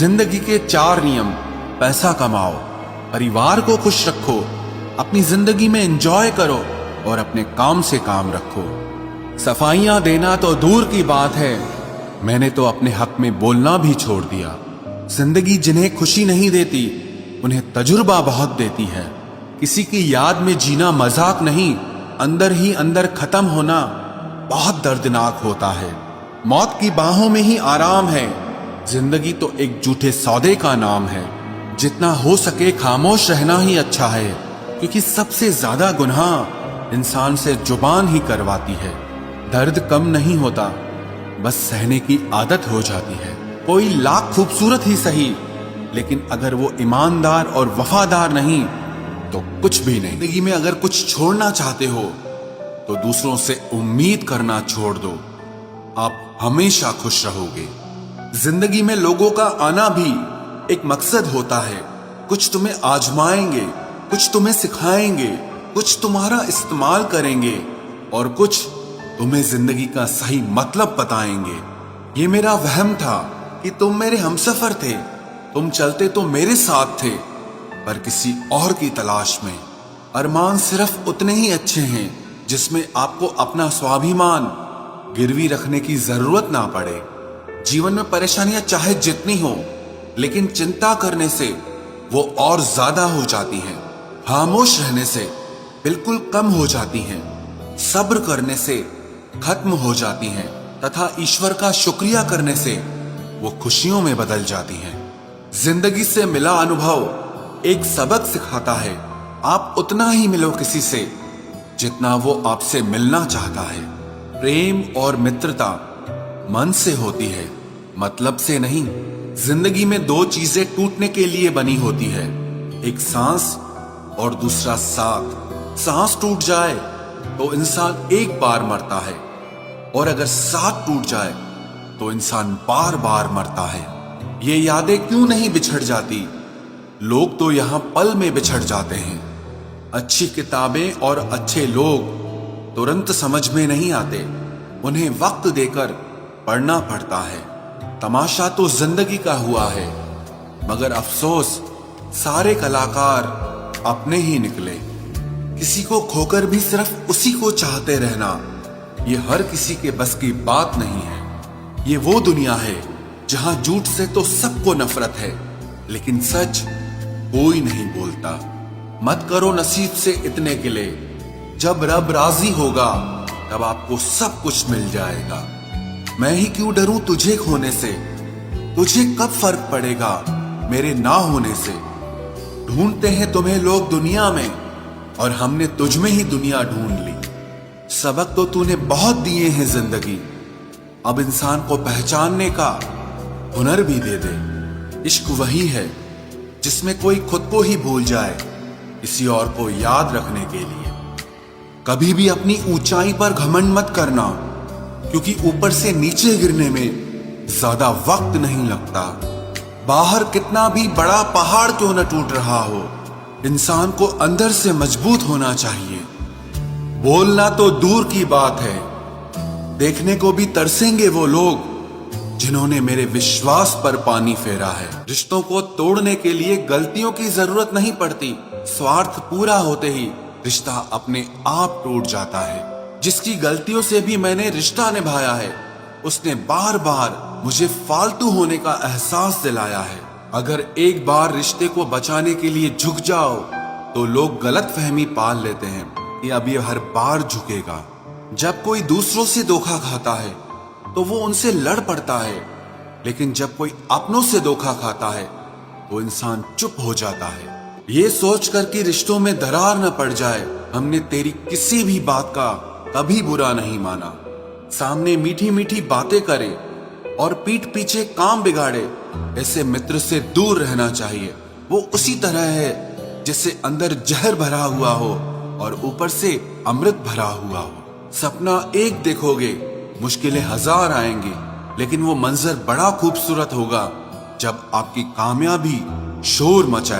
जिंदगी के 4 नियम। पैसा कमाओ, परिवार को खुश रखो, अपनी जिंदगी में एंजॉय करो और अपने काम से काम रखो। सफाइयां देना तो दूर की बात है, मैंने तो अपने हक में बोलना भी छोड़ दिया। जिंदगी जिन्हें खुशी नहीं देती उन्हें तजुर्बा बहुत देती है। किसी की याद में जीना मजाक नहीं, अंदर ही अंदर खत्म होना बहुत दर्दनाक होता है। मौत की बाहों में ही आराम है। जिंदगी तो एक झूठे सौदे का नाम है। जितना हो सके खामोश रहना ही अच्छा है, क्योंकि सबसे ज्यादा गुनाह इंसान से जुबान ही करवाती है। दर्द कम नहीं होता, बस सहने की आदत हो जाती है। कोई लाख खूबसूरत ही सही, लेकिन अगर वो ईमानदार और वफादार नहीं तो कुछ भी नहीं। जिंदगी में अगर कुछ छोड़ना चाहते हो तो दूसरों से उम्मीद करना छोड़ दो, आप हमेशा खुश रहोगे। जिंदगी में लोगों का आना भी एक मकसद होता है। कुछ तुम्हें आजमाएंगे, कुछ तुम्हें सिखाएंगे, कुछ तुम्हारा इस्तेमाल करेंगे और कुछ तुम्हें जिंदगी का सही मतलब बताएंगे। ये मेरा वहम था कि तुम मेरे हमसफर थे, तुम चलते तो मेरे साथ थे, पर किसी और की तलाश में। अरमान सिर्फ उतने ही अच्छे हैं जिसमें आपको अपना स्वाभिमान गिरवी रखने की जरूरत ना पड़े। जीवन में परेशानियां चाहे जितनी हो, लेकिन चिंता करने से वो और ज्यादा हो जाती हैं। खामोश रहने से बिल्कुल कम हो जाती हैं। सब्र करने से खत्म हो जाती हैं तथा ईश्वर का शुक्रिया करने से वो खुशियों में बदल जाती हैं। जिंदगी से मिला अनुभव एक सबक सिखाता है। आप उतना ही मिलो किसी से जितना वो आपसे मिलना चाहता है। प्रेम और मित्रता मन से होती है, मतलब से नहीं। जिंदगी में 2 चीजें टूटने के लिए बनी होती है, एक सांस और दूसरा साथ। सांस टूट जाए तो इंसान एक बार मरता है, और अगर साथ टूट जाए तो इंसान बार बार मरता है। ये यादें क्यों नहीं बिछड़ जाती? लोग तो यहां पल में बिछड़ जाते हैं। अच्छी किताबें और अच्छे लोग तुरंत समझ में नहीं आते, उन्हें वक्त देकर पढ़ना पड़ता है। तमाशा तो जिंदगी का हुआ है, मगर अफसोस सारे कलाकार अपने ही निकले। किसी को खोकर भी सिर्फ उसी को चाहते रहना, ये हर किसी के बस की बात नहीं है। ये वो दुनिया है जहां झूठ से तो सबको नफरत है, लेकिन सच कोई नहीं बोलता। मत करो नसीब से इतने गिले, जब रब राजी होगा तब आपको सब कुछ मिल जाएगा। मैं ही क्यों डरूं तुझे खोने से, तुझे कब फर्क पड़ेगा मेरे ना होने से। ढूंढते हैं तुम्हें लोग दुनिया में, और हमने तुझ में ही दुनिया ढूंढ ली। सबक तो तूने बहुत दिए हैं जिंदगी, अब इंसान को पहचानने का हुनर भी दे दे। इश्क वही है जिसमें कोई खुद को ही भूल जाए किसी और को याद रखने के लिए। कभी भी अपनी ऊंचाई पर घमंड मत करना, क्योंकि ऊपर से नीचे गिरने में ज्यादा वक्त नहीं लगता। बाहर कितना भी बड़ा पहाड़ क्यों न टूट रहा हो, इंसान को अंदर से मजबूत होना चाहिए। बोलना तो दूर की बात है, देखने को भी तरसेंगे वो लोग जिन्होंने मेरे विश्वास पर पानी फेरा है। रिश्तों को तोड़ने के लिए गलतियों की जरूरत नहीं पड़ती, स्वार्थ पूरा होते ही रिश्ता अपने आप टूट जाता है। जिसकी गलतियों से भी मैंने रिश्ता निभाया है, उसने बार बार मुझे फालतू होने का एहसास दिलाया है। अगर एक बार रिश्ते को बचाने के लिए झुक जाओ तो लोग गलत फहमी पाल लेते हैं कि अब ये हर बार झुकेगा। जब कोई दूसरों से धोखा खाता है तो वो उनसे लड़ पड़ता है, लेकिन जब कोई अपनों से धोखा खाता है तो इंसान चुप हो जाता है। ये सोचकर कि रिश्तों में दरार न पड़ जाए, हमने तेरी किसी भी बात का कभी बुरा नहीं माना। सामने मीठी मीठी बातें करे और पीठ पीछे काम बिगाड़े, ऐसे मित्र से दूर रहना चाहिए। वो उसी तरह है जैसे अंदर जहर भरा हुआ हो और ऊपर से अमृत भरा हुआ हो। सपना एक देखोगे, मुश्किलें 1000 आएंगी, लेकिन वो मंजर बड़ा खूबसूरत होगा जब आपकी कामयाबी शोर मचाए।